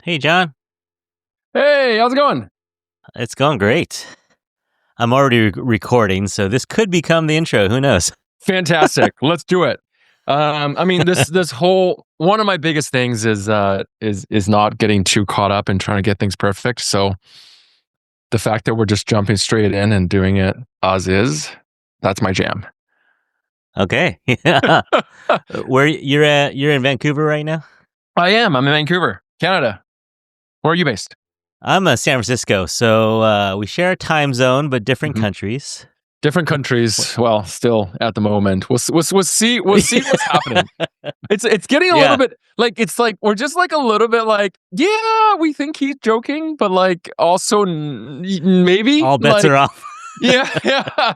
Hey, John. Hey, how's it going? It's going great. I'm already recording, so this could become the intro. Who knows? Fantastic. Let's do it. This whole one of my biggest things is not getting too caught up and trying to get things perfect. So the fact that we're just jumping straight in and doing it as is, that's my jam. Okay. Yeah. Where you're at? You're in Vancouver right now? I am. I'm in Vancouver, Canada. Where are you based? I'm San Francisco, so we share a time zone, but different countries. Different countries. Well, still at the moment. We'll see what's happening. It's getting a little bit like we're just like a little bit like, yeah, we think he's joking, but like also maybe All bets are off. Yeah.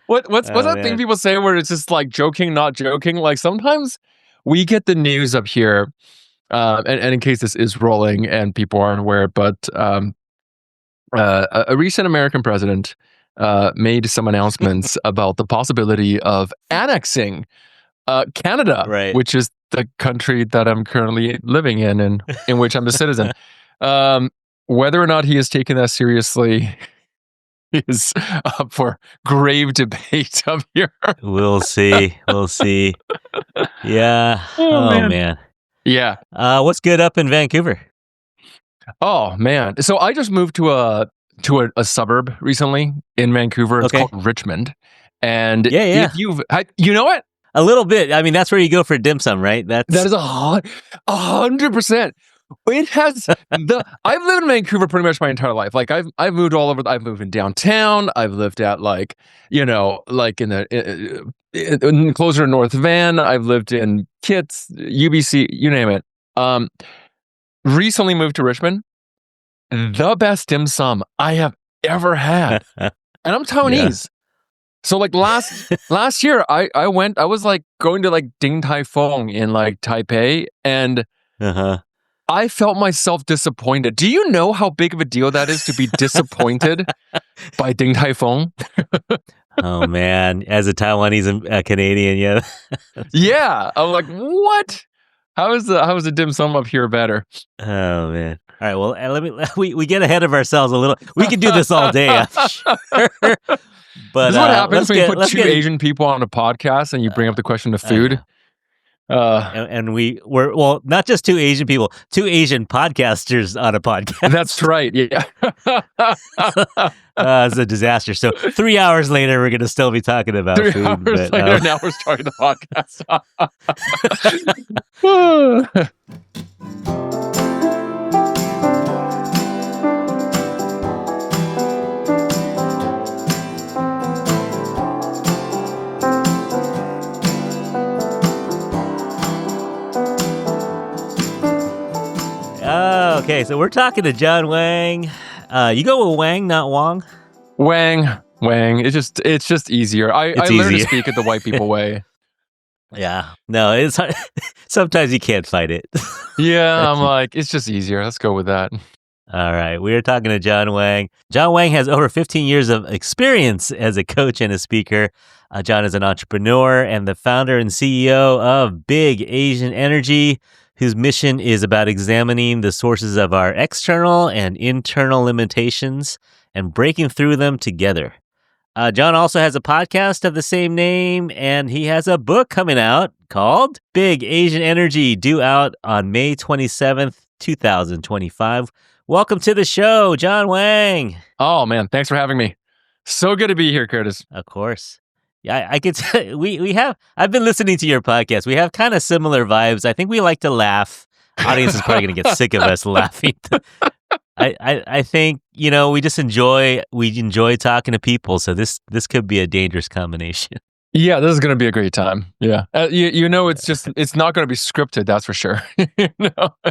What's that thing people say where it's just like joking, not joking? Like sometimes we get the news up here, and in case this is rolling and people aren't aware, but a recent American president made some announcements about the possibility of annexing Canada, Right. which is the country that I'm currently living in and in which I'm a citizen. Whether or not he is taking that seriously is up for grave debate up here. We'll see. We'll see. Yeah. Oh man. Yeah. What's good up in Vancouver? Oh man. So I just moved to a suburb recently in Vancouver. It's called Richmond. And if you know it? A little bit. I mean, that's where you go for dim sum, right? That is 100%. It has I've lived in Vancouver pretty much my entire life. Like I've moved all over. I've moved in downtown. I've lived at like in closer to North Van. I've lived in Kits, UBC, you name it. Recently moved to Richmond. The best dim sum I have ever had. And I'm Taiwanese. So like last year I was like going to like Din Tai Fung in like Taipei, and I felt myself disappointed. Do you know how big of a deal that is to be disappointed by Din Tai Fung? Oh man, as a Taiwanese and Canadian, yeah. Yeah, I'm like, what? How is the dim sum up here better? Oh man. All right, well, we get ahead of ourselves a little. We can do this all day, I'm sure. But this is what happens when you put two Asian people on a podcast and you bring up the question of food. And we're not just two Asian people, two Asian podcasters on a podcast. That's right. Yeah. It's a disaster. So 3 hours later, we're going to still be talking about food. 3 hours later, now we're starting the podcast. Okay, so we're talking to John Wang. You go with Wang, not Wang? Wang. It's just easier. I learned to speak it the white people way. Yeah. No, it's hard. Sometimes you can't fight it. Yeah, I'm like, it's just easier. Let's go with that. All right. We are talking to John Wang. John Wang has over 15 years of experience as a coach and a speaker. John is an entrepreneur and the founder and CEO of Big Asian Energy, whose mission is about examining the sources of our external and internal limitations and breaking through them together. John also has a podcast of the same name, and he has a book coming out called Big Asian Energy, due out on May 27th, 2025. Welcome to the show, John Wang. Oh, man. Thanks for having me. So good to be here, Curtis. Of course. Yeah, I could. I've been listening to your podcast. We have kind of similar vibes. I think we like to laugh. Audience is probably going to get sick of us laughing. I think we just enjoy talking to people. So this could be a dangerous combination. Yeah, this is going to be a great time. Yeah, it's not going to be scripted. That's for sure.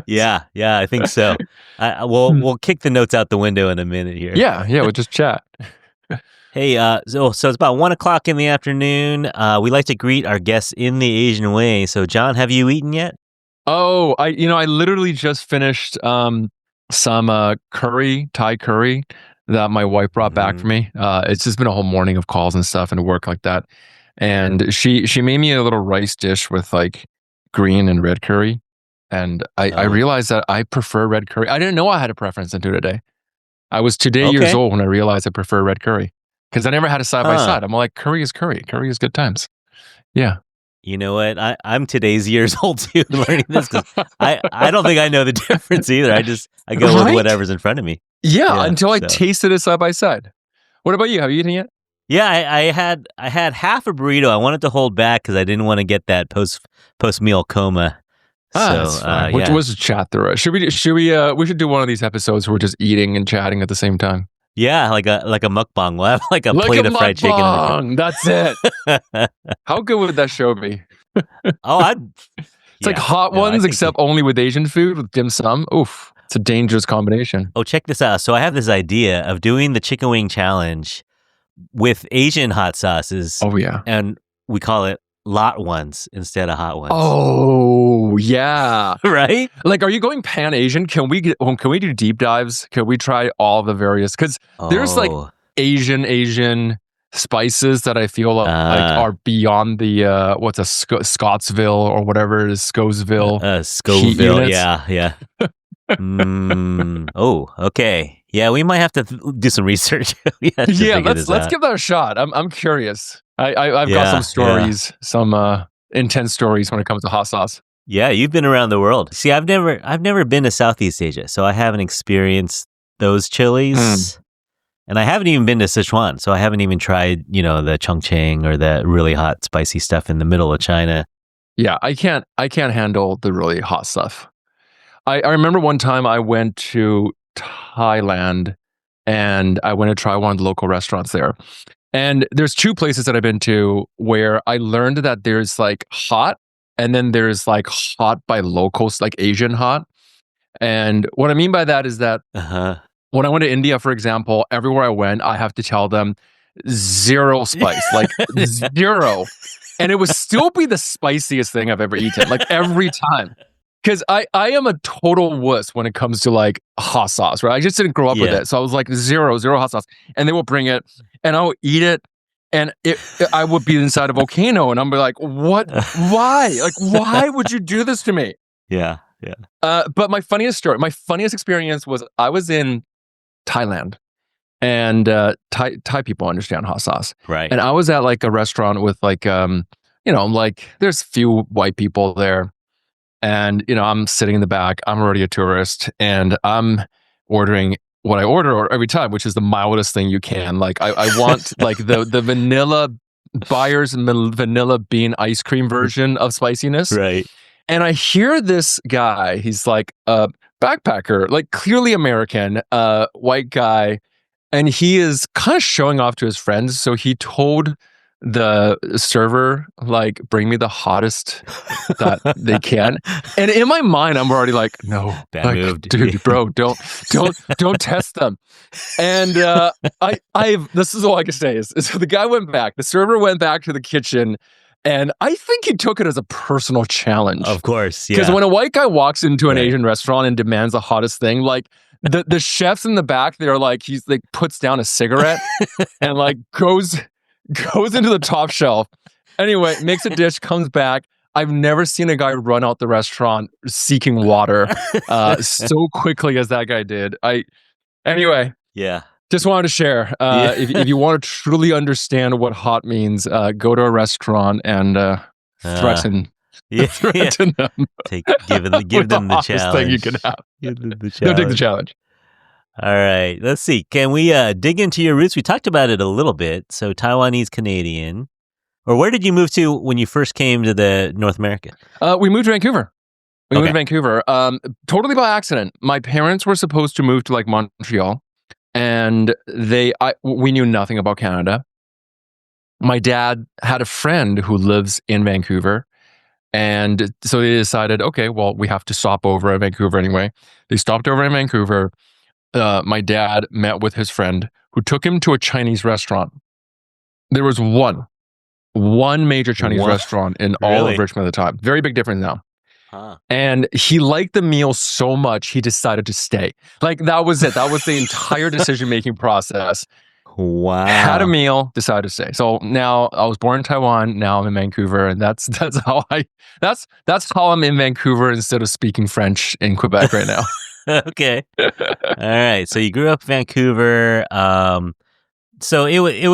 Yeah, I think so. We'll kick the notes out the window in a minute here. Yeah, we'll just chat. Hey, so it's about 1:00 in the afternoon. We like to greet our guests in the Asian way. So, John, have you eaten yet? Oh, I literally just finished some Thai curry that my wife brought back for me. It's just been a whole morning of calls and stuff and work like that. And she made me a little rice dish with like green and red curry. And I Oh. realized that I prefer red curry. I didn't know I had a preference until today. I was today years Okay. old when I realized I prefer red curry because I never had a side by Huh. side. I'm like, curry is curry. Curry is good times. Yeah. You know what? I'm today's years old too, learning this because I don't think I know the difference either. I go with Right? whatever's in front of me. Yeah, until I so. tasted it side by side. What about you? Have you eaten yet? Yeah, I had half a burrito. I wanted to hold back because I didn't want to get that post meal coma. That's fine. We'll just chat through it. We should do one of these episodes where we're just eating and chatting at the same time. Yeah, like a mukbang. We'll have like a plate of fried chicken. That's it. How good would that show be? It's like Hot Ones, except only with Asian food with dim sum. Oof, it's a dangerous combination. Oh, check this out. So I have this idea of doing the chicken wing challenge with Asian hot sauces. Oh yeah, and we call it lot ones instead of hot ones. Oh yeah, right. Like, are you going pan Asian? Can we do deep dives? Can we try all the various? Because there's like Asian spices that I feel like are beyond the what's a Scottsville or whatever it is, Scoville. Scoville, yeah. Oh, okay. Yeah, we might have to do some research. Let's give that a shot. I'm curious. I've got some stories, some intense stories when it comes to hot sauce. Yeah, you've been around the world. See, I've never been to Southeast Asia, so I haven't experienced those chilies. And I haven't even been to Sichuan, so I haven't even tried, the Chongqing or the really hot, spicy stuff in the middle of China. Yeah, I can't handle the really hot stuff. I remember one time I went to Thailand and I went to try one of the local restaurants there. And there's two places that I've been to where I learned that there's like hot and then there's like hot by locals, like Asian hot. And what I mean by that is that when I went to India, for example, everywhere I went, I have to tell them 0 spice, like 0. And it would still be the spiciest thing I've ever eaten, like every time. Because I am a total wuss when it comes to like hot sauce, right? I just didn't grow up with it. So I was like 0 hot sauce. And they will bring it and I will eat it. And I would be inside a volcano and I'm like, what? Why? Like, why would you do this to me? Yeah. But my funniest experience was I was in Thailand, and Thai people understand hot sauce, right? And I was at like a restaurant with like like there's few white people there, and I'm sitting in the back. I'm already a tourist, and I'm ordering what I order every time, which is the mildest thing you can. Like I want like the vanilla Buyer's vanilla bean ice cream version of spiciness, right? And I hear this guy. He's like a backpacker, like clearly American, white guy. And he is kind of showing off to his friends. So he told the server, like, bring me the hottest that they can. And in my mind, I'm already like, no, bad move, dude, bro, don't test them. And this is all I can say is so the guy went back. The server went back to the kitchen. And I think he took it as a personal challenge. Of course, yeah. Because when a white guy walks into an Asian restaurant and demands the hottest thing, like the chefs in the back, they're like, he's like puts down a cigarette and like goes into the top shelf. Anyway, makes a dish, comes back. I've never seen a guy run out the restaurant seeking water so quickly as that guy did. Anyway. Yeah. Just wanted to share. If you want to truly understand what hot means, go to a restaurant and threaten them. Give them the challenge. Thing you can have. Give them the challenge. They'll take the challenge. All right. Let's see. Can we dig into your roots? We talked about it a little bit. So Taiwanese Canadian. Or where did you move to when you first came to the North America? We moved to Vancouver. Moved to Vancouver. Totally by accident. My parents were supposed to move to like Montreal. And we knew nothing about Canada. My dad had a friend who lives in Vancouver. And so they decided, okay, well, we have to stop over in Vancouver anyway. They stopped over in Vancouver. My dad met with his friend who took him to a Chinese restaurant. There was one major Chinese restaurant in all of Richmond at the time. Very big difference now. And he liked the meal so much, he decided to stay. Like, that was it. That was the entire decision-making process. Wow. Had a meal, decided to stay. So now I was born in Taiwan. Now I'm in Vancouver, and that's how I'm in Vancouver instead of speaking French in Quebec right now. Okay. All right. So you grew up in Vancouver. So it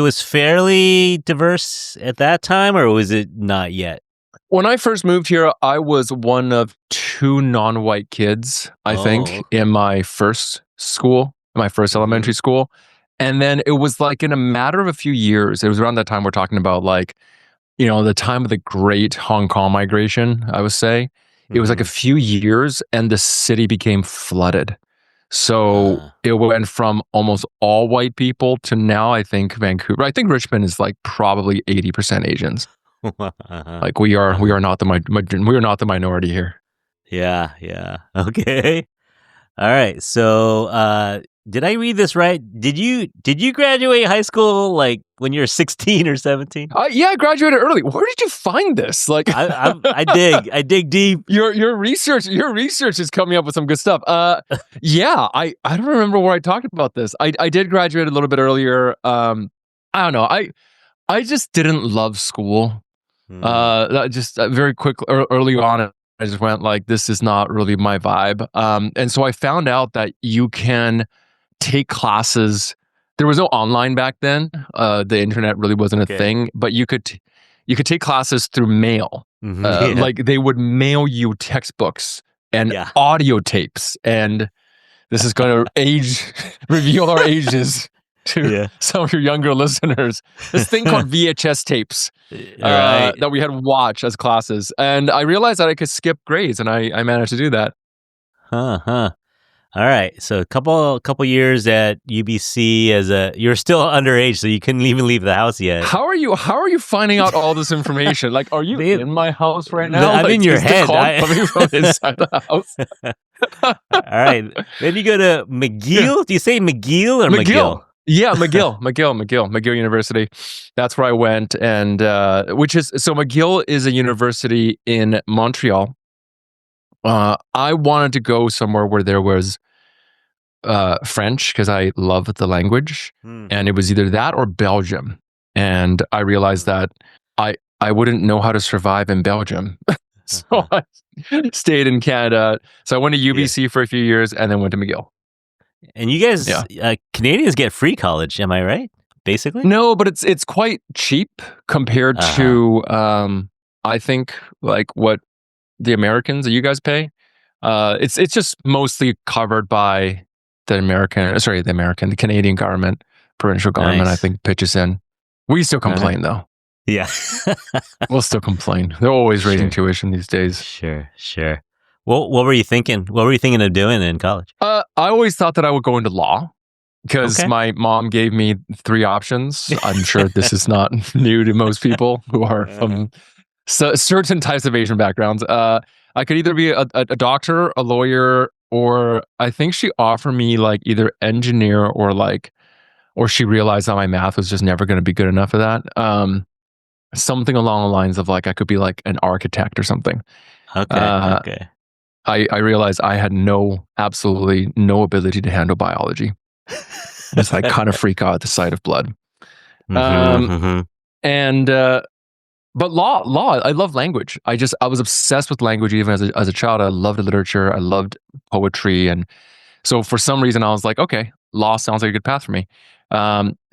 was fairly diverse at that time, or was it not yet? When I first moved here, I was one of 2 non-white kids, I think, in my first school, my first elementary school. And then it was like in a matter of a few years, it was around that time we're talking about, like, the time of the great Hong Kong migration, I would say. It was like a few years and the city became flooded. So it went from almost all white people to now I think Richmond is like probably 80% Asians. Like we are not the minority here. Yeah. Okay. All right. So did I read this right? Did you graduate high school like when you were 16 or 17? Yeah, I graduated early. Where did you find this? Like I dig deep. Your research is coming up with some good stuff. Yeah, I don't remember where I talked about this. I did graduate a little bit earlier. I don't know. I just didn't love school. Just very quick early on, I just went like, this is not really my vibe. And so I found out that you can take classes. There was no online back then. The internet really wasn't a thing, but you could take classes through mail. Like they would mail you textbooks and audio tapes. And this is going to reveal our ages to some of your younger listeners. This thing called VHS tapes that we had to watch as classes. And I realized that I could skip grades, and I managed to do that. All right. So a couple years at UBC you're still underage, so you couldn't even leave the house yet. How are you finding out all this information? Like, are you in my house right now? I'm in your head. Coming from inside the house. All right. Then you go to McGill. Yeah. Do you say McGill or McGill? Yeah, McGill University. That's where I went, and McGill is a university in Montreal. I wanted to go somewhere where there was French because I love the language, and it was either that or Belgium. And I realized that I wouldn't know how to survive in Belgium, so I stayed in Canada. So I went to UBC for a few years, and then went to McGill. And you guys, Canadians get free college, am I right? Basically, no, but it's quite cheap compared to I think like what the Americans that you guys pay. It's just mostly covered by the Canadian government, provincial government. Nice. I think pitches in. We still complain though. Yeah, we'll still complain. They're always raising tuition these days. Sure. What were you thinking? What were you thinking of doing in college? I always thought that I would go into law because my mom gave me 3 options. I'm sure this is not new to most people who are from certain types of Asian backgrounds. I could either be a doctor, a lawyer, or I think she offered me like either engineer or she realized that my math was just never going to be good enough for that. Something along the lines of like I could be like an architect or something. Okay. I realized I had absolutely no ability to handle biology. It's like kind of freak out at the sight of blood. But law, I love language. I was obsessed with language even as a child. I loved literature. I loved poetry. And so for some reason I was like, okay, law sounds like a good path for me.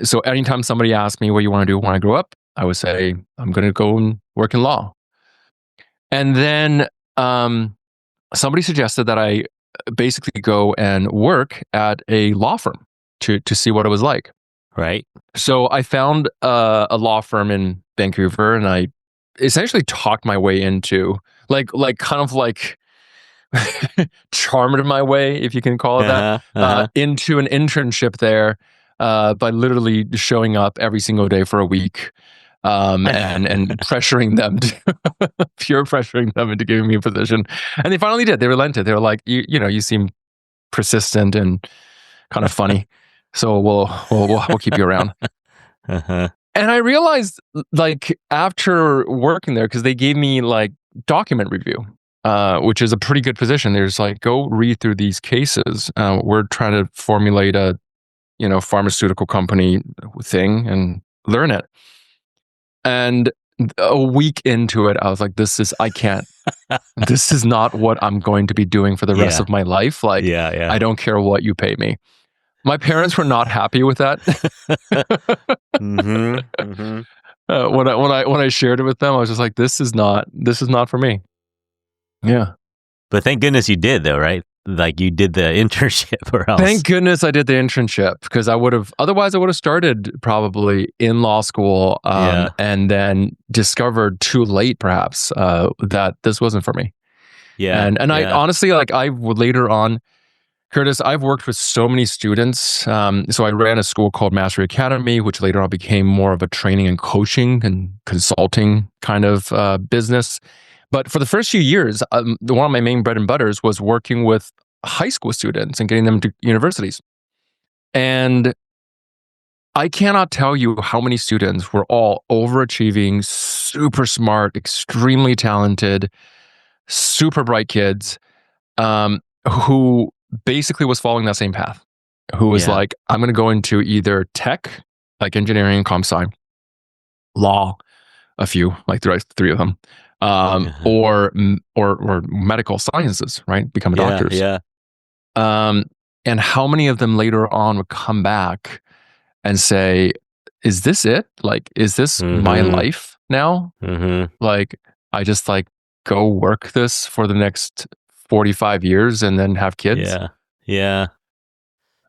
So anytime somebody asked me what you want to do when I grow up, I would say, I'm going to go and work in law. And then somebody suggested that I basically go and work at a law firm to see what it was like. Right. So I found a law firm in Vancouver, and I essentially talked my way into charmed my way, if you can call it that, into an internship there by literally showing up every single day for a week. And pressuring them pure pressuring them into giving me a position. And they finally did. They relented. They were like, you seem persistent and kind of funny. So we'll keep you around. And I realized like after working there, because they gave me like document review, which is a pretty good position. There's like, go read through these cases. We're trying to formulate a pharmaceutical company thing and learn it. And a week into it, I was like, I can't. This is not what I'm going to be doing for the rest of my life. Like, I don't care what you pay me. My parents were not happy with that. When I shared it with them, I was just like, this is not for me. Yeah. But thank goodness you did, though, right? Like you did the internship, or else. Thank goodness I did the internship, because otherwise I would have started probably in law school, and then discovered too late, perhaps, that this wasn't for me. Yeah. And I honestly, like, I would later on, Curtis, I've worked with so many students. So I ran a school called Mastery Academy, which later on became more of a training and coaching and consulting kind of business. But for the first few years, one of my main bread and butters was working with high school students and getting them to universities. And I cannot tell you how many students were all overachieving, super smart, extremely talented, super bright kids, who basically was following that same path, who was like, I'm going to go into either tech, like engineering and comp sci, law, a few, like three of them, or medical sciences, right? Become doctors. Yeah. And how many of them later on would come back and say, is this it? Like, is this my life now? Like, I just like go work this for the next 45 years and then have kids. Yeah.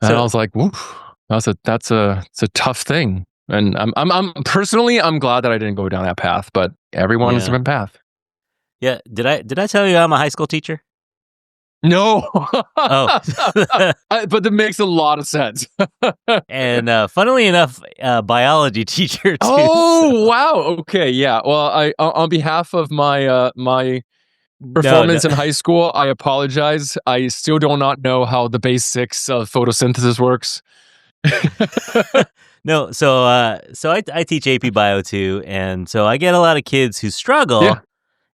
And I was like, woof, it's a tough thing. And I'm personally, I'm glad that I didn't go down that path, but everyone has a different path. Yeah. Did I tell you I'm a high school teacher? No. Oh. But that makes a lot of sense. And funnily enough, biology teacher too. Oh, wow. Okay. Yeah. Well, I on behalf of my my performance in high school, I apologize. I still do not know how the basics of photosynthesis works. No, so I teach AP Bio too, and so I get a lot of kids who struggle,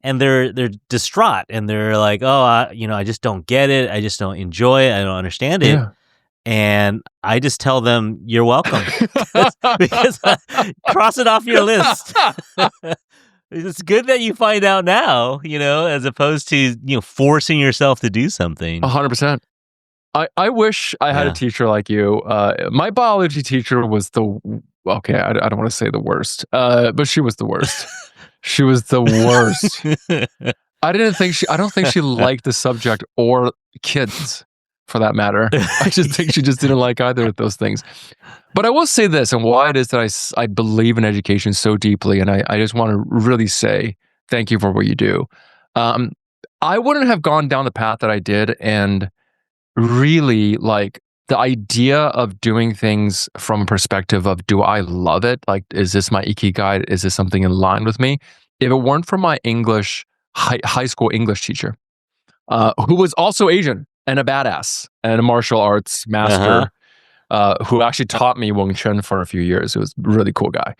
and they're distraught, and they're like, "Oh, I just don't get it. I just don't enjoy it. I don't understand it." And I just tell them, "You're welcome," because cross it off your list. It's good that you find out now, as opposed to forcing yourself to do something. 100%. I wish I had a teacher like you. My biology teacher was I don't want to say the worst, but she was the worst. She was the worst. I don't think she liked the subject or kids, for that matter. I just think she just didn't like either of those things. But I will say this, and why it is that I believe in education so deeply, and I just want to really say thank you for what you do. I wouldn't have gone down the path that I did, and really, like, the idea of doing things from a perspective of, do I love it? Like, is this my ikigai? Is this something in line with me? If it weren't for my high school English teacher, who was also Asian and a badass and a martial arts master, who actually taught me Wang Chun for a few years. It was a really cool guy.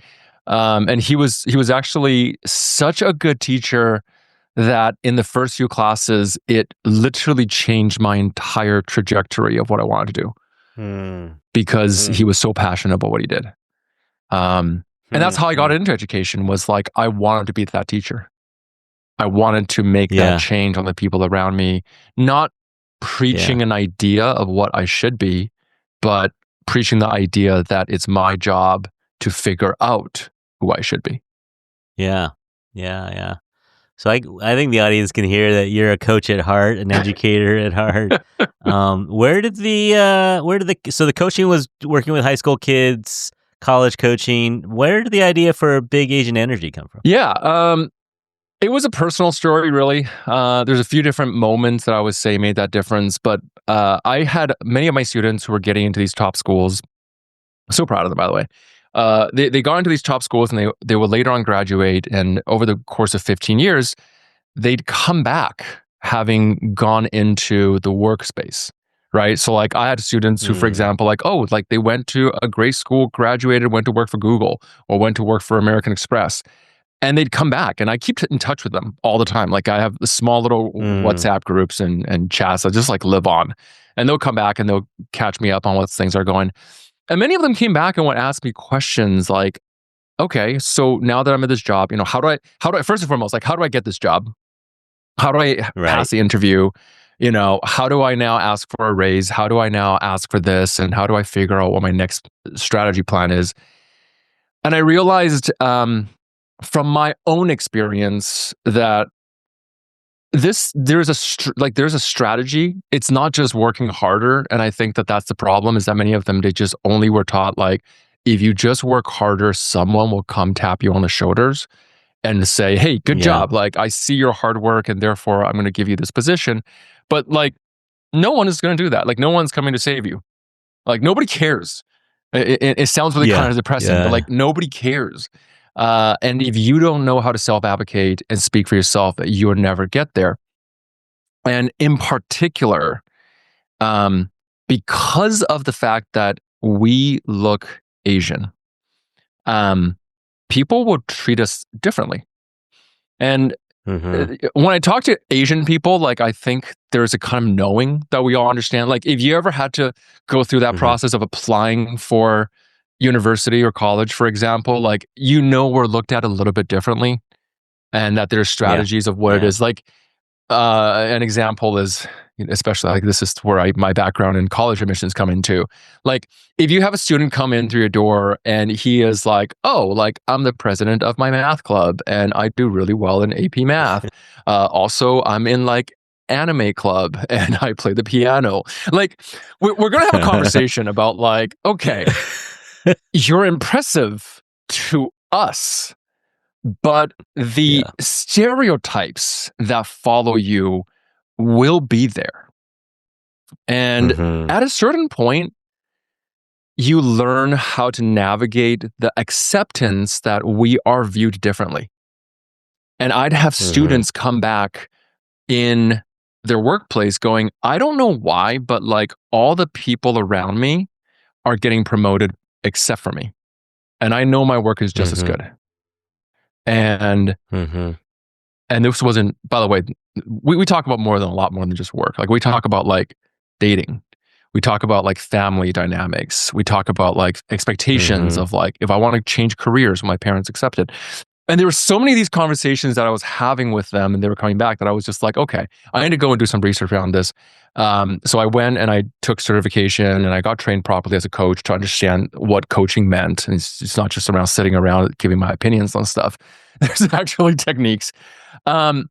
And he was actually such a good teacher that in the first few classes, it literally changed my entire trajectory of what I wanted to do, because he was so passionate about what he did. And that's how I got into education, was like, I wanted to be that teacher. I wanted to make that change on the people around me, not preaching an idea of what I should be, but preaching the idea that it's my job to figure out who I should be. Yeah. So I think the audience can hear that you're a coach at heart, an educator at heart. So the coaching was working with high school kids, college coaching. Where did the idea for Big Asian Energy come from? Yeah. It was a personal story, really. There's a few different moments that I would say made that difference, but I had many of my students who were getting into these top schools. So proud of them, by the way. They got into these top schools, and they would later on graduate, and over the course of 15 years, they'd come back having gone into the workspace, right? So like, I had students who, for example, they went to a great school, graduated, went to work for Google, or went to work for American Express, and they'd come back, and I keep in touch with them all the time. Like, I have small little WhatsApp groups and chats I just like live on, and they'll come back and they'll catch me up on what things are going. And many of them came back and would ask me questions like, okay, so now that I'm in this job, how do I, first and foremost, like, how do I get this job? How do I Right. pass the interview? How do I now ask for a raise? How do I now ask for this? And how do I figure out what my next strategy plan is? And I realized from my own experience that there's a strategy. It's not just working harder. And I think that that's the problem, is that many of them, they just only were taught like, if you just work harder, someone will come tap you on the shoulders and say, hey, good Yeah. job. Like, I see your hard work and therefore I'm going to give you this position. But like, no one is going to do that. Like, no one's coming to save you. Like, nobody cares. It sounds really kind of depressing, but like, nobody cares. And if you don't know how to self-advocate and speak for yourself, you'll never get there. And in particular, because of the fact that we look Asian, people will treat us differently. And when I talk to Asian people, like, I think there's a kind of knowing that we all understand. Like, if you ever had to go through that process of applying for university or college, for example, like, we're looked at a little bit differently, and that there's strategies of what it is. Like, an example is, especially like, this is where my background in college admissions come into. Like, if you have a student come in through your door and he is like, oh, like, I'm the president of my math club and I do really well in AP math. Also, I'm in like anime club and I play the piano. Like, we're going to have a conversation about like, okay, you're impressive to us, but the stereotypes that follow you will be there. And at a certain point, you learn how to navigate the acceptance that we are viewed differently. And I'd have students come back in their workplace going, I don't know why, but like, all the people around me are getting promoted except for me. And I know my work is just as good. And this wasn't, by the way, we talk about a lot more than just work. Like, we talk about like dating. We talk about like family dynamics. We talk about like expectations of like, if I want to change careers, will my parents accept it? And there were so many of these conversations that I was having with them, and they were coming back, that I was just like, okay, I need to go and do some research around this. So I went and I took certification and I got trained properly as a coach to understand what coaching meant. And it's not just around sitting around giving my opinions on stuff. There's actually techniques. But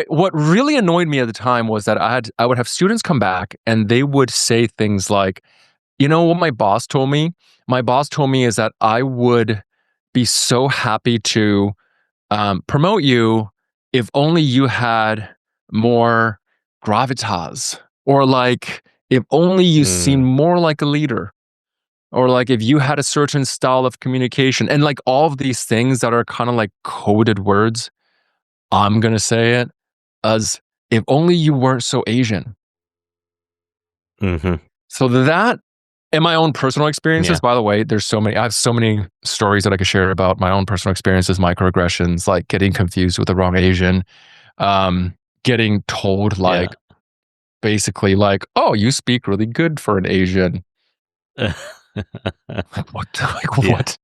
what really annoyed me at the time was that I would have students come back and they would say things like, what my boss told me? My boss told me is that I would be so happy to promote you if only you had more gravitas, or like, if only you seemed more like a leader, or like, if you had a certain style of communication, and like, all of these things that are kind of like coded words. I'm going to say it as, if only you weren't so Asian. So that, in my own personal experiences, by the way, I have so many stories that I could share about my own personal experiences, microaggressions, like getting confused with the wrong Asian, getting told like, basically like, oh, you speak really good for an Asian. Like, what? Like, what?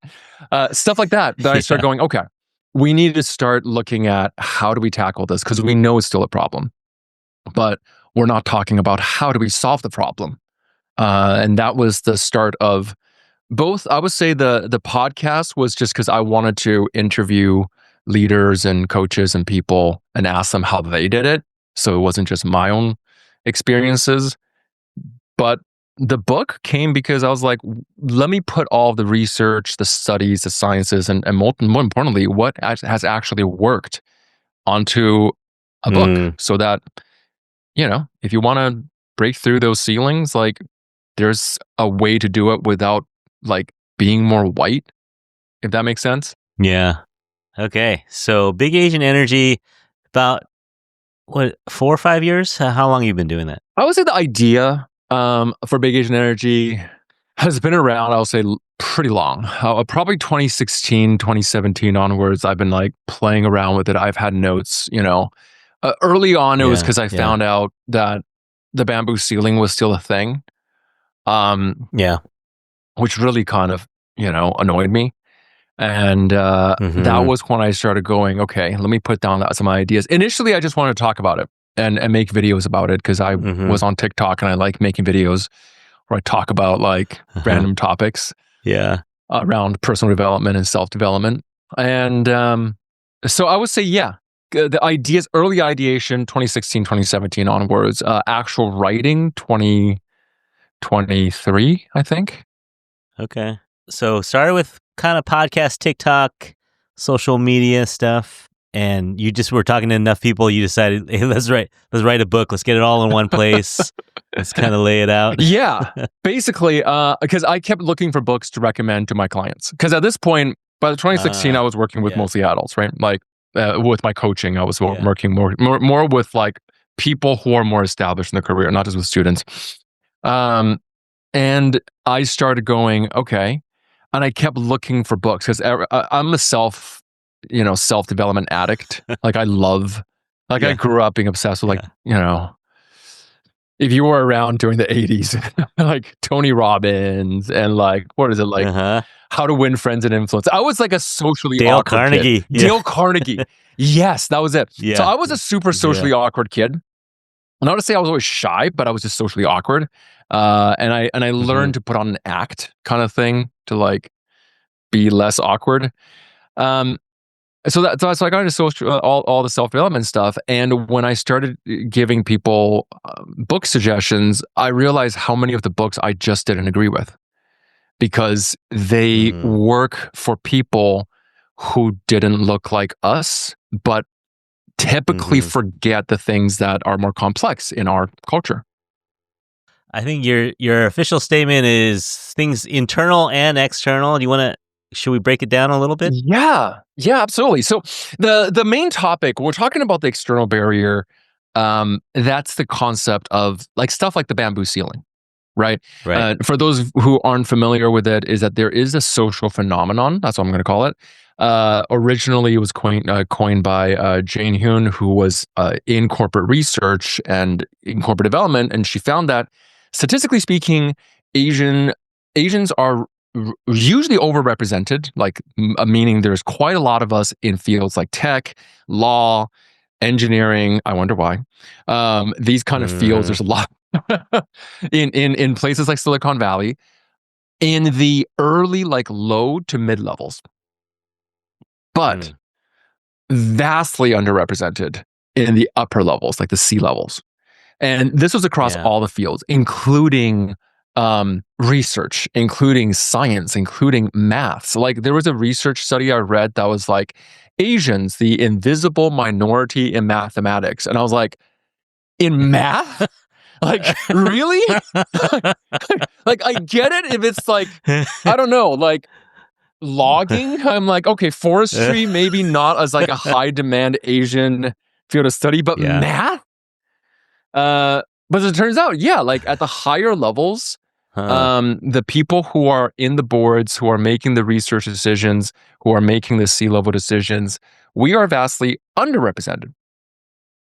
Stuff like that. Then I start going, okay, we need to start looking at how do we tackle this? Because we know it's still a problem, but we're not talking about how do we solve the problem. And that was the start of both. I would say the podcast was just because I wanted to interview leaders and coaches and people and ask them how they did it. So it wasn't just my own experiences. But the book came because I was like, let me put all the research, the studies, the sciences, and more importantly, what has actually worked onto a book, so that, if you want to break through those ceilings, like, there's a way to do it without like being more white, if that makes sense. Yeah. Okay. So Big Asian Energy, about what, 4 or 5 years? How long have you been doing that? I would say the idea for Big Asian Energy has been around, I'll say, pretty long. Probably 2016, 2017 onwards, I've been like playing around with it. I've had notes, early on it was because I found out that the bamboo ceiling was still a thing. which really kind of, annoyed me. And that was when I started going, okay, let me put down some ideas. Initially, I just wanted to talk about it and make videos about it because I was on TikTok and I like making videos where I talk about like random topics around personal development and self-development. And so I would say, the ideas, early ideation, 2016, 2017 onwards, actual writing, 2023, I think. Okay. So started with kind of podcast, TikTok, social media stuff, and you just were talking to enough people. You decided, hey, let's write a book. Let's get it all in one place. Let's kind of lay it out. Yeah, basically, because I kept looking for books to recommend to my clients. Because at this point, by the 2016, I was working with mostly adults, right? Like with my coaching, I was working more with like people who are more established in their career, not just with students. And I started going, okay. And I kept looking for books because I'm a self-development addict. Like I grew up being obsessed with if you were around during the 80s, like Tony Robbins and like, what is it? Like How to Win Friends and Influence. I was like a socially awkward Carnegie. kid. Dale Carnegie. Yes, that was it. Yeah. So I was a super socially awkward kid. Not to say I was always shy, but I was just socially awkward. And I learned to put on an act kind of thing to like be less awkward. So I got into all the self-development stuff. And when I started giving people book suggestions, I realized how many of the books I just didn't agree with because they work for people who didn't look like us, but typically forget the things that are more complex in our culture. I think your official statement is things internal and external. Should we break it down a little bit? Yeah, absolutely. So the main topic, we're talking about the external barrier. That's the concept of like stuff like the bamboo ceiling, right? For those who aren't familiar with it, is that there is a social phenomenon. That's what I'm going to call it. Originally, it was coined by Jane Hyun, who was in corporate research and in corporate development, and she found that statistically speaking, Asians are usually overrepresented, like meaning there's quite a lot of us in fields like tech, law, engineering. I wonder why. These kind of fields, there's a lot in places like Silicon Valley, in the early like low to mid levels, but vastly underrepresented in the upper levels, like the C levels. And this was across all the fields, including research, including science, including math. So like there was a research study I read that was like Asians, the invisible minority in mathematics. And I was like, in math? Like, really? Like, I get it if it's like, I don't know, like logging. I'm like, okay, forestry, maybe not as like a high demand Asian field of study, but math? But as it turns out, like at the higher levels, the people who are in the boards, who are making the research decisions, who are making the C-level decisions, we are vastly underrepresented.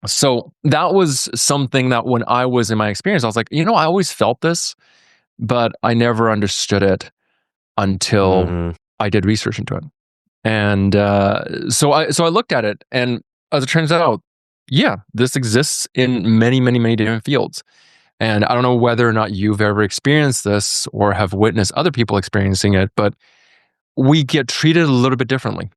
So that was something that when I was in my experience, I was like, I always felt this, but I never understood it until I did research into it. And so I looked at it, and as it turns out, this exists in many, many, many different fields. And I don't know whether or not you've ever experienced this or have witnessed other people experiencing it, but we get treated a little bit differently.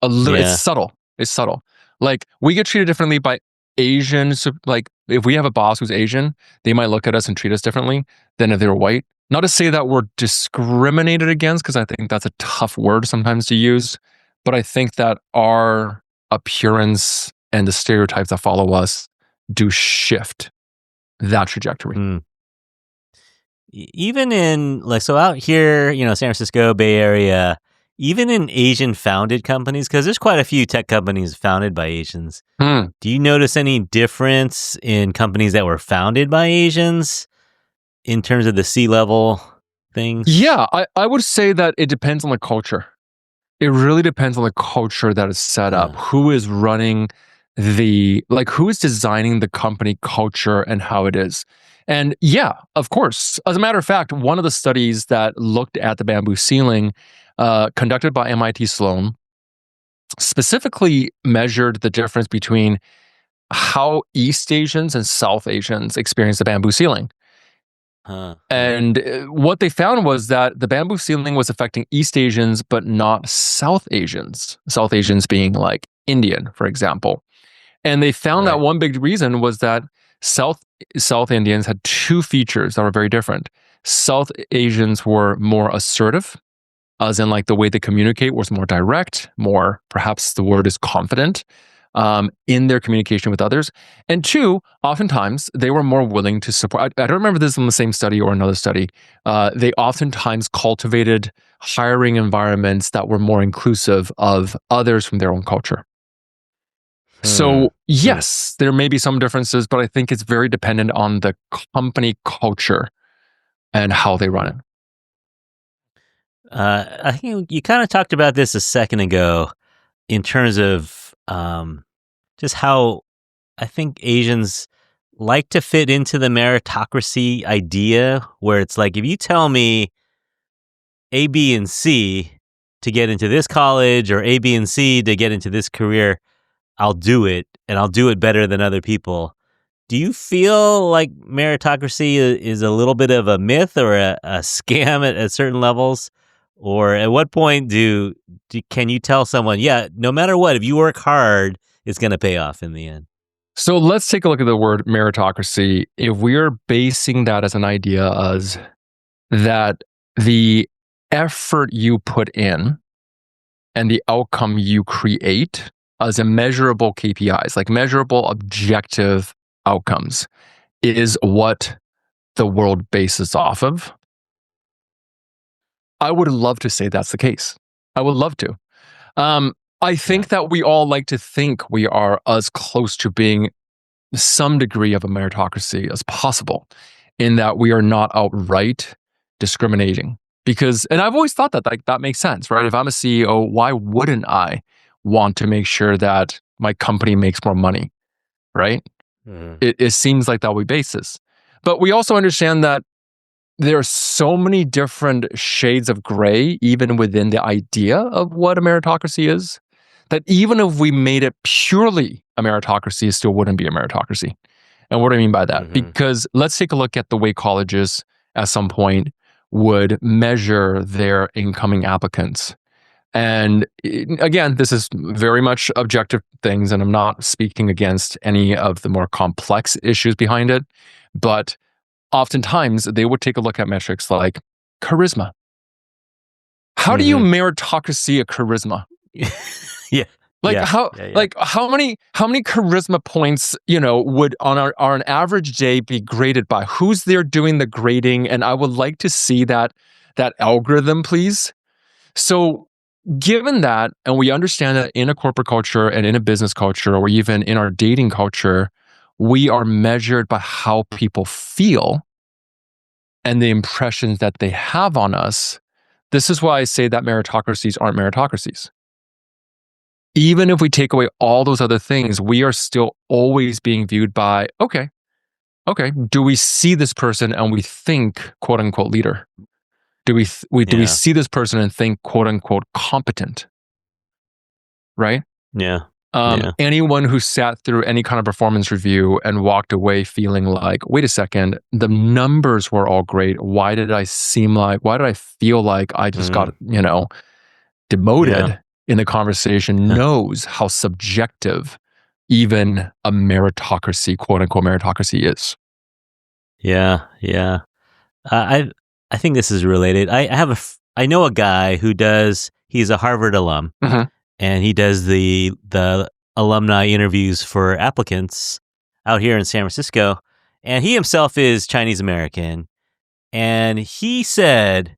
It's subtle. It's subtle. Like we get treated differently by Asians. Like if we have a boss who's Asian, they might look at us and treat us differently than if they were white. Not to say that we're discriminated against, because I think that's a tough word sometimes to use. But I think that our appearance and the stereotypes that follow us do shift that trajectory. Even in so out here, San Francisco, Bay Area, even in Asian founded companies, because there's quite a few tech companies founded by Asians. Do you notice any difference in companies that were founded by Asians in terms of the C-level things? Yeah, I would say that it depends on the culture. It really depends on the culture that is set up. Who is running who is designing the company culture and how it is. And yeah, of course. As a matter of fact, one of the studies that looked at the bamboo ceiling, conducted by MIT Sloan, specifically measured the difference between how East Asians and South Asians experience the bamboo ceiling. And what they found was that the bamboo ceiling was affecting East Asians, but not South Asians. South Asians being like Indian, for example. And they found that one big reason was that South Indians had two features that were very different. South Asians were more assertive, as in like the way they communicate was more direct, more, perhaps the word is confident, in their communication with others. And two, oftentimes they were more willing to support. I don't remember this in the same study or another study. They oftentimes cultivated hiring environments that were more inclusive of others from their own culture. So yes, there may be some differences, but I think it's very dependent on the company culture and how they run it. I think you kind of talked about this a second ago in terms of just how I think Asians like to fit into the meritocracy idea, where it's like, if you tell me A, B, and C to get into this college, or A, B, and C to get into this career, I'll do it, and I'll do it better than other people. Do you feel like meritocracy is a little bit of a myth or a scam at certain levels? Or at what point can you tell someone, yeah, no matter what, if you work hard, it's going to pay off in the end? So let's take a look at the word meritocracy. If we're basing that as an idea as that the effort you put in and the outcome you create as a measurable KPIs, like measurable objective outcomes, is what the world bases off of, I would love to say that's the case. I would love to. I think that we all like to think we are as close to being some degree of a meritocracy as possible, in that we are not outright discriminating. Because, and I've always thought that that makes sense, right? If I'm a CEO, why wouldn't I want to make sure that my company makes more money, right? It seems like that we basis. But we also understand that there are so many different shades of gray, even within the idea of what a meritocracy is, that even if we made it purely a meritocracy, it still wouldn't be a meritocracy. And what do I mean by that? Because let's take a look at the way colleges at some point would measure their incoming applicants. And again, this is very much objective things, and I'm not speaking against any of the more complex issues behind it, but oftentimes they would take a look at metrics like charisma. How do you meritocracy a charisma? How many charisma points, would on an average day be graded by? Who's there doing the grading? And I would like to see that algorithm, please. So given that, and we understand that in a corporate culture and in a business culture, or even in our dating culture, we are measured by how people feel and the impressions that they have on us. This is why I say that meritocracies aren't meritocracies. Even if we take away all those other things, we are still always being viewed by, okay, do we see this person and we think, quote unquote, leader? Do we see this person and think, quote unquote, competent? Right? Yeah. Anyone who sat through any kind of performance review and walked away feeling like, wait a second, the numbers were all great. Why did I feel like I just got, demoted in the conversation, knows how subjective even a meritocracy, quote unquote, meritocracy is. Yeah. I think this is related. I know a guy who he's a Harvard alum, and he does the alumni interviews for applicants out here in San Francisco. And he himself is Chinese American. And he said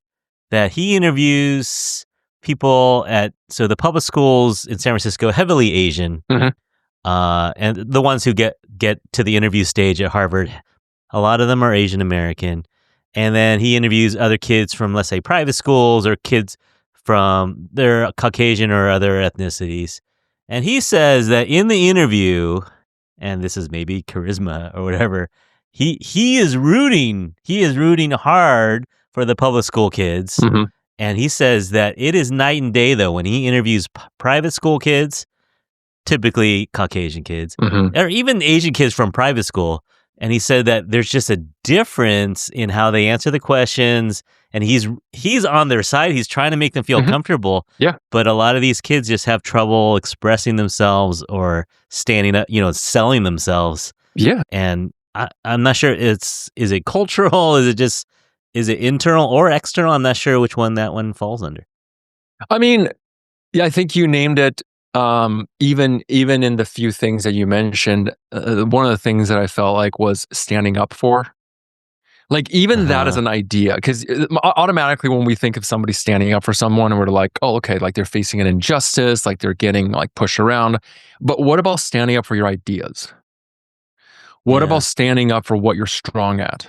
that he interviews people so the public schools in San Francisco, heavily Asian, and the ones who get to the interview stage at Harvard, a lot of them are Asian American. And then he interviews other kids from, let's say, private schools, or kids from their Caucasian or other ethnicities. And he says that in the interview, and this is maybe charisma or whatever, he is rooting hard for the public school kids. Mhm. And he says that it is night and day, though, when he interviews private school kids, typically Caucasian kids, Mhm. or even Asian kids from private school. And he said that there's just a difference in how they answer the questions. And he's on their side. He's trying to make them feel comfortable. Yeah. But a lot of these kids just have trouble expressing themselves or standing up, selling themselves. Yeah. And I'm not sure is it cultural? Is it internal or external? I'm not sure which one that one falls under. I mean, yeah, I think you named it. Even in the few things that you mentioned, one of the things that I felt like was standing up for. Like even that is an idea, because automatically when we think of somebody standing up for someone, we're like, oh, okay, like they're facing an injustice, like they're getting like pushed around. But what about standing up for your ideas? What about standing up for what you're strong at?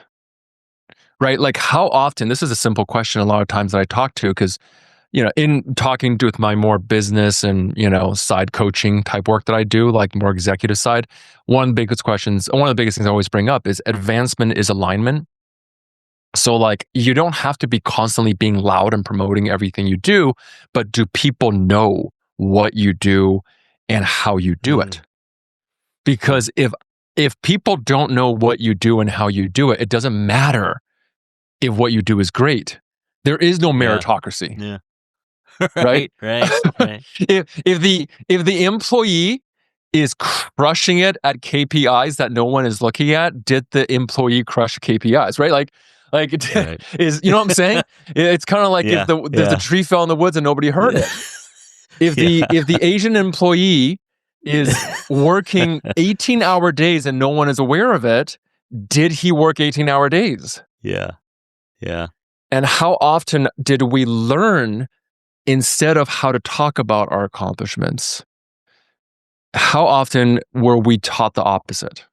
Right? Like how often, this is a simple question a lot of times that I talk to, because in talking with my more business and, side coaching type work that I do, like more executive side, one of the biggest things I always bring up is advancement is alignment. So like, you don't have to be constantly being loud and promoting everything you do, but do people know what you do and how you do it? Because if people don't know what you do and how you do it, it doesn't matter if what you do is great. There is no meritocracy. Yeah. Right. If the employee is crushing it at KPIs that no one is looking at, did the employee crush KPIs? Right? Like is, you know what I'm saying? It's kind of like if the tree fell in the woods and nobody heard it. If the Asian employee is working 18-hour days and no one is aware of it, did he work 18-hour days? Yeah. And how often did we learn, instead of how to talk about our accomplishments, how often were we taught the opposite?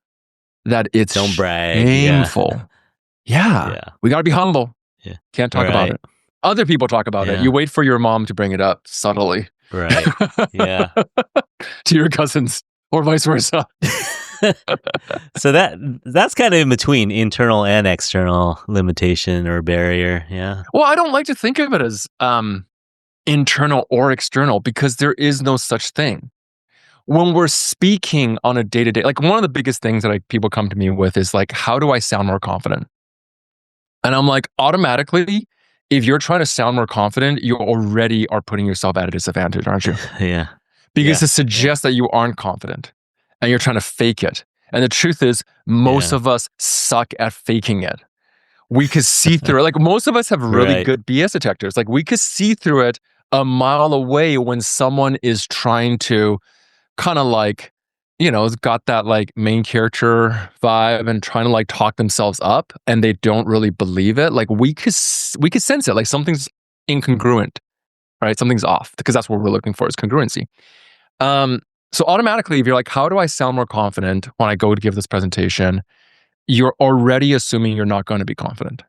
That it's don't brag, shameful. Yeah. We got to be humble. Yeah. Can't talk about it. Other people talk about it. You wait for your mom to bring it up subtly. Right. Yeah. To your cousins or vice versa. So that's kind of in between internal and external limitation or barrier. Yeah. Well, I don't like to think of it as internal or external, because there is no such thing. When we're speaking on a day-to-day, like one of the biggest things that people come to me with is like, how do I sound more confident? And I'm like, automatically, if you're trying to sound more confident, you already are putting yourself at a disadvantage, aren't you? Yeah. Because it suggests that you aren't confident and you're trying to fake it. And the truth is, most of us suck at faking it. We could see through it. Like most of us have really good BS detectors. Like we could see through it a mile away when someone is trying to kind of like, it's got that like main character vibe and trying to like talk themselves up, and they don't really believe it. Like we could sense it. Like something's incongruent, right? Something's off, because that's what we're looking for, is congruency. So automatically, if you're like, how do I sound more confident when I go to give this presentation? You're already assuming you're not going to be confident.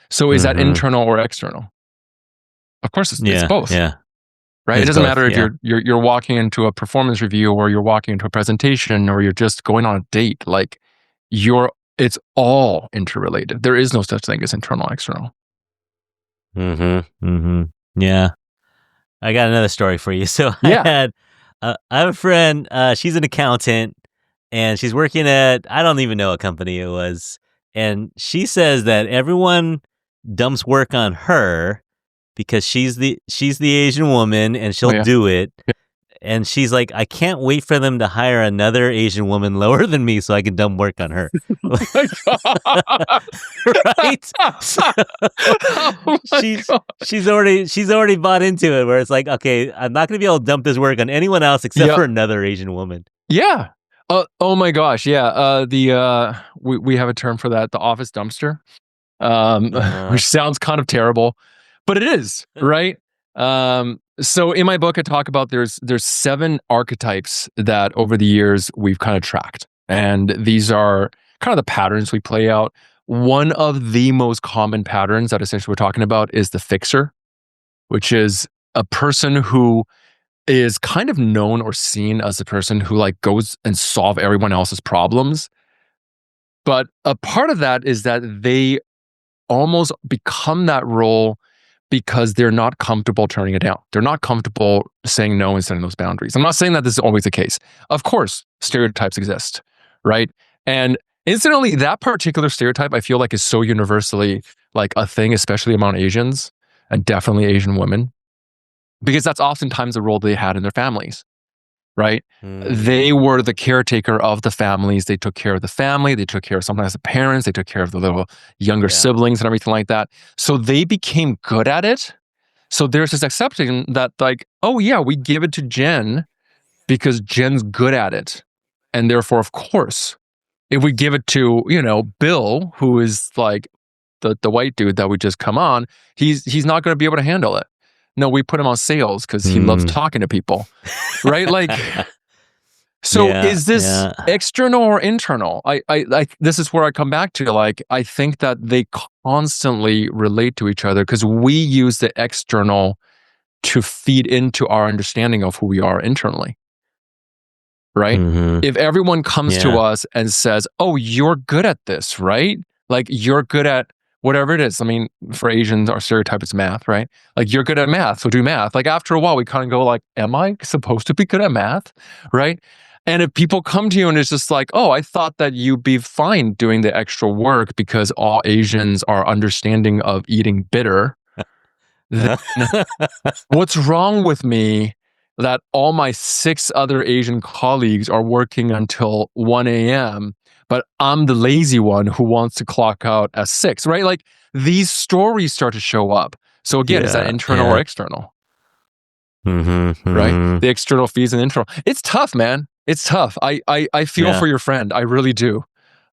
So is that internal or external? Of course, it's both. Yeah. Right? It doesn't matter if you're walking into a performance review, or you're walking into a presentation, or you're just going on a date. Like it's all interrelated. There is no such thing as internal and external. Yeah. I got another story for you. So I have a friend, she's an accountant, and she's working at, I don't even know what company it was. And she says that everyone dumps work on her because she's the Asian woman and she'll do it. And she's like, I can't wait for them to hire another Asian woman lower than me so I can dump work on her. Right? She's already bought into it, where it's like, okay, I'm not going to be able to dump this work on anyone else except for another Asian woman. Yeah. Oh my gosh. Yeah. We have a term for that, the office dumpster, which sounds kind of terrible, but it is, right? So in my book, I talk about there's 7 archetypes that over the years we've kind of tracked. And these are kind of the patterns we play out. One of the most common patterns that essentially we're talking about is the fixer, which is a person who is kind of known or seen as a person who like goes and solve everyone else's problems, But a part of that is that they almost become that role because they're not comfortable turning it down. They're not comfortable saying no and setting those boundaries. I'm not saying that this is always the case. Of course, stereotypes exist, right? And incidentally, that particular stereotype I feel like is so universally like a thing, especially among Asians and definitely Asian women, because that's oftentimes the role they had in their families, right? They were the caretaker of the families. They took care of the family. They took care of sometimes the parents. They took care of the little younger siblings and everything like that. So they became good at it. So there's this accepting that like, oh yeah, we give it to Jen because Jen's good at it. And therefore, of course, if we give it to, Bill, who is like the white dude that we just come on, he's not going to be able to handle it. No, we put him on sales because he loves talking to people, right? Like, so is this external or internal? I this is where I come back to. Like, I think that they constantly relate to each other because we use the external to feed into our understanding of who we are internally, right? If everyone comes to us and says, "Oh, you're good at this," right? Like, you're good at whatever it is. I mean, for Asians, our stereotype is math, right? Like, you're good at math, so do math. Like, after a while, we kind of go like, am I supposed to be good at math, right? And if people come to you and it's just like, oh, I thought that you'd be fine doing the extra work because all Asians are understanding of eating bitter, then what's wrong with me that all my 6 other Asian colleagues are working until 1 a.m., but I'm the lazy one who wants to clock out at 6, right? Like, these stories start to show up. So again, is that internal or external? Right? The external feeds and internal. It's tough, man. It's tough. I feel for your friend. I really do.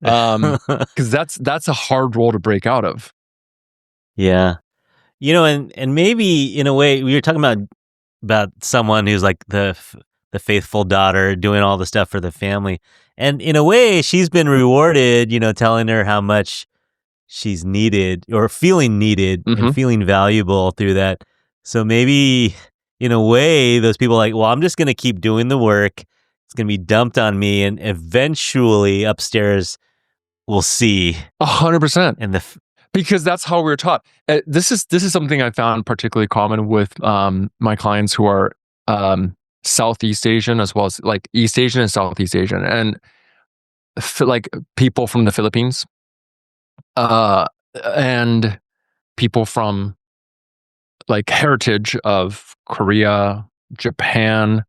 Because that's a hard role to break out of. Yeah. And maybe in a way, we were talking about someone who's like the faithful daughter doing all the stuff for the family. And in a way, she's been rewarded, telling her how much she's needed or feeling needed and feeling valuable through that. So maybe in a way, those people are like, well, I'm just going to keep doing the work. It's going to be dumped on me. And eventually upstairs, we'll see. 100%. And because that's how we're taught. This is something I found particularly common with my clients who are Southeast Asian, as well as like East Asian and Southeast Asian, and like people from the Philippines, and people from like heritage of Korea, Japan.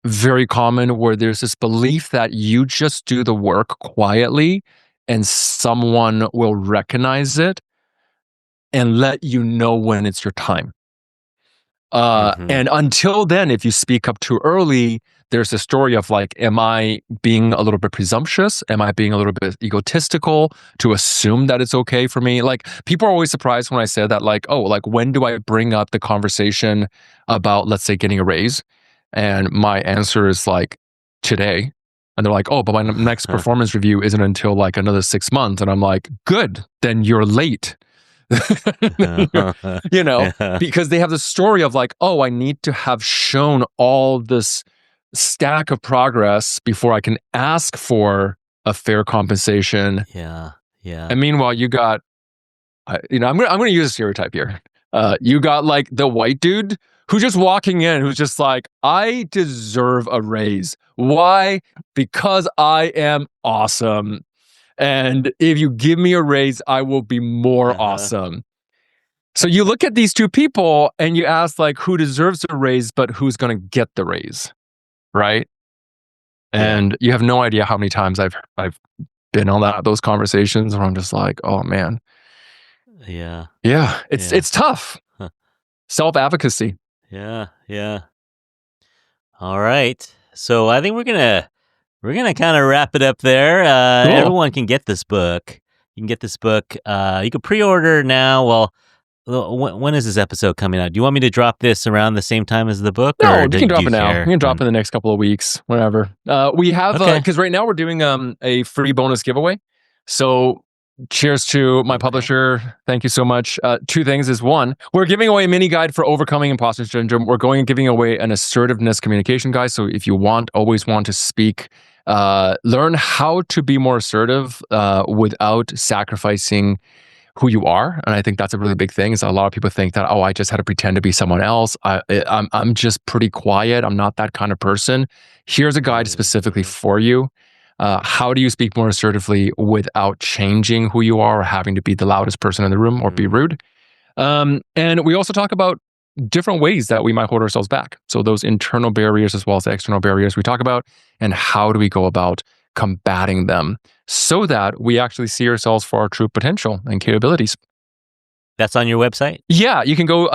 Very common, where there's this belief that you just do the work quietly and someone will recognize it and let you know when it's your time. And until then, if you speak up too early, there's a story of like, am I being a little bit presumptuous? Am I being a little bit egotistical to assume that it's okay for me? Like, people are always surprised when I say that, like, oh, like, when do I bring up the conversation about, let's say, getting a raise? And my answer is like, today. And they're like, oh, but my next performance review isn't until like another 6 months. And I'm like, good, then you're late. Because they have the story of like, oh, I need to have shown all this stack of progress before I can ask for a fair compensation. Yeah. And meanwhile, you got, I'm going to use a stereotype here. You got like the white dude who's just walking in, who's just like, I deserve a raise. Why? Because I am awesome. And if you give me a raise, I will be more awesome. So you look at these two people and you ask like, who deserves a raise, but who's going to get the raise, right? And you have no idea how many times I've been on those conversations where I'm just like, oh man. Yeah. It's tough. Self-advocacy. Yeah. All right. So I think we're gonna kind of wrap it up there. Cool. Everyone can get this book. You can get this book. You can pre-order now. Well, when is this episode coming out? Do you want me to drop this around the same time as the book? No, you can drop it now. You can drop it in the next couple of weeks, whatever. We have, because right now we're doing a free bonus giveaway. So cheers to my publisher. Thank you so much. 2 things is, 1, we're giving away a mini guide for overcoming imposter syndrome. We're giving away an assertiveness communication guide. So if you always want to speak learn how to be more assertive without sacrificing who you are. And I think that's a really big thing. Is a lot of people think that, oh, I just had to pretend to be someone else. I'm just pretty quiet. I'm not that kind of person. Here's a guide specifically for you. How do you speak more assertively without changing who you are or having to be the loudest person in the room or be rude? And we also talk about different ways that we might hold ourselves back. So those internal barriers as well as the external barriers we talk about, and how do we go about combating them so that we actually see ourselves for our true potential and capabilities. That's on your website? Yeah, you can go,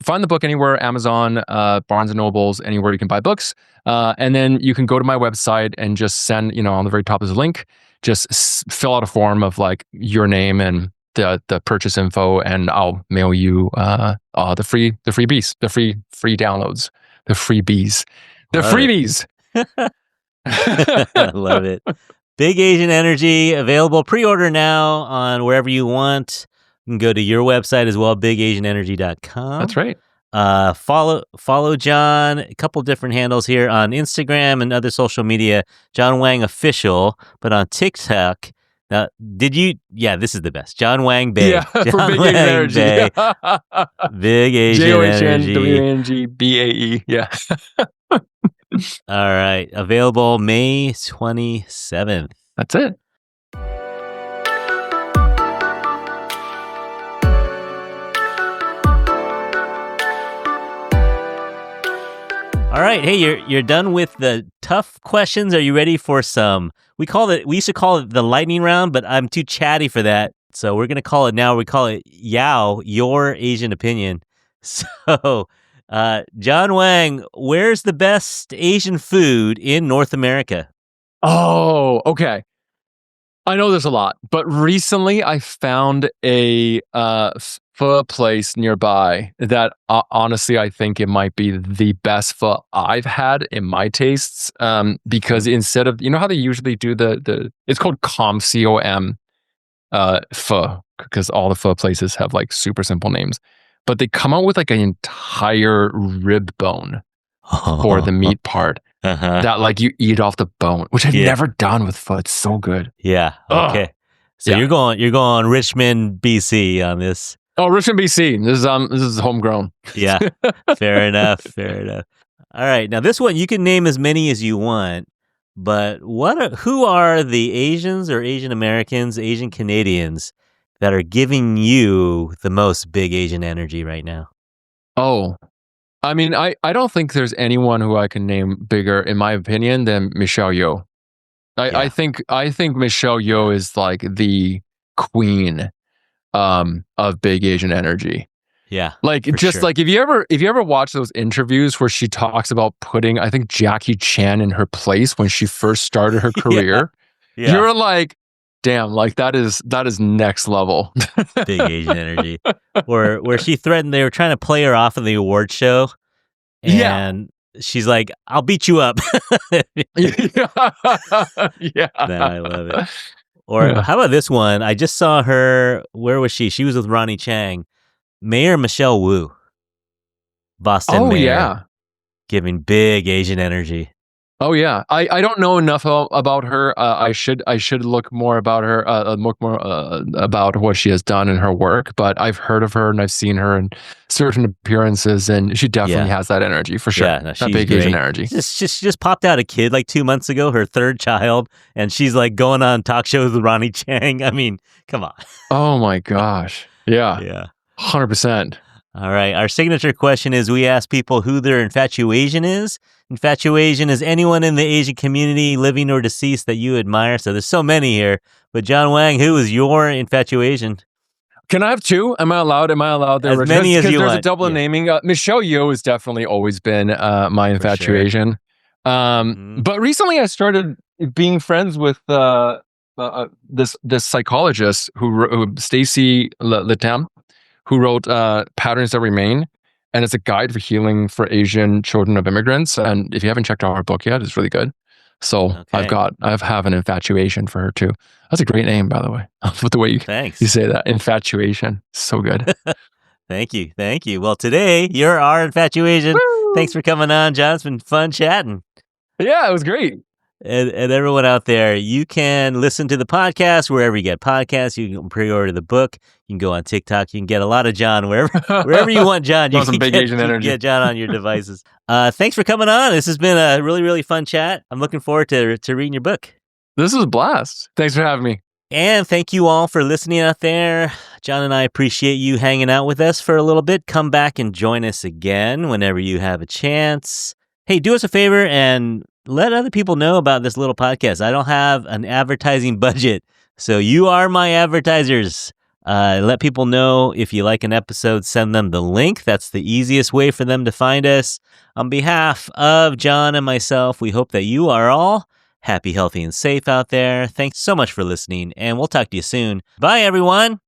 find the book anywhere, Amazon, Barnes & Nobles, anywhere you can buy books. And then you can go to my website and just send, on the very top is a link, just fill out a form of like your name and the purchase info, and I'll mail you the freebies, the free downloads, the freebies, the freebies. I love it. Big Asian Energy, available pre-order now on wherever you want. You can go to your website as well, bigasianenergy.com. That's right. Follow John, a couple different handles here on Instagram and other social media, John Wang Official, but on TikTok. Now, this is the best. John Wang Bay. Yeah, John for Big Wang Asian Energy. Bay. Big Asian Energy. JOHNWANGBAE. Yeah. All right. Available May 27th. That's it. All right. Hey, you're done with the tough questions. Are you ready for some? We used to call it the lightning round, but I'm too chatty for that. So we're going to call it now. We call it Yao, your Asian opinion. So, John Wang, where's the best Asian food in North America? Oh, okay. I know there's a lot, but recently I found a pho place nearby that honestly I think it might be the best pho I've had in my tastes. Because instead of, how they usually do it's called COM pho, because all the pho places have like super simple names, but they come out with like an entire rib bone for the meat part. That like you eat off the bone, which I've never done with pho. It's so good. Yeah. Okay. So you're going Richmond, BC on this. Oh, Richmond, BC. This is homegrown. Yeah. Fair enough. All right. Now this one you can name as many as you want, but who are the Asians or Asian Americans, Asian Canadians that are giving you the most Big Asian Energy right now? Oh, I mean, I don't think there's anyone who I can name bigger, in my opinion, than Michelle Yeoh. I think Michelle Yeoh is like the queen of Big Asian Energy. Yeah. Like just like if you ever watch those interviews where she talks about putting, I think, Jackie Chan in her place when she first started her career, you're like, damn, like that is next level. Big Asian Energy. Where she threatened they were trying to play her off in the award show. And she's like, I'll beat you up. Yeah. I love it. Or how about this one? I just saw her. Where was she? She was with Ronnie Chang. Mayor Michelle Wu. Boston mayor. Yeah. Giving Big Asian Energy. Oh yeah, I don't know enough about her. I should look more about her, about what she has done in her work. But I've heard of her and I've seen her in certain appearances, and she definitely has that energy for sure. Yeah, that Big Asian energy. She just popped out a kid like 2 months ago, her third child, and she's like going on talk shows with Ronnie Chang. I mean, come on. Oh my gosh. Yeah. 100%. All right. Our signature question is we ask people who their infatuation is. Infatuation is anyone in the Asian community, living or deceased, that you admire. So there's so many here. But John Wang, who is your infatuation? Can I have two? Am I allowed? As many as you want. There's a double naming. Michelle Yeoh has definitely always been my infatuation. Sure. But recently I started being friends with this psychologist who Stacy Latam, who wrote Patterns That Remain. And it's a guide for healing for Asian children of immigrants. And if you haven't checked out her book yet, it's really good. So I have an infatuation for her too. That's a great name, by the way. With the way you say that, infatuation, so good. Thank you. Well, today you're our infatuation. Woo! Thanks for coming on, John. It's been fun chatting. Yeah, it was great. And everyone out there, you can listen to the podcast wherever you get podcasts. You can pre-order the book. You can go on TikTok. You can get a lot of John wherever you want John. You Want some can big get, Asian you can energy. get John on your devices. Thanks for coming on. This has been a really, really fun chat. I'm looking forward to reading your book. This was a blast. Thanks for having me. And thank you all for listening out there. John and I appreciate you hanging out with us for a little bit. Come back and join us again whenever you have a chance. Hey, do us a favor and let other people know about this little podcast. I don't have an advertising budget, so you are my advertisers. Let people know if you like an episode, send them the link. That's the easiest way for them to find us. On behalf of John and myself, we hope that you are all happy, healthy, and safe out there. Thanks so much for listening, and we'll talk to you soon. Bye, everyone.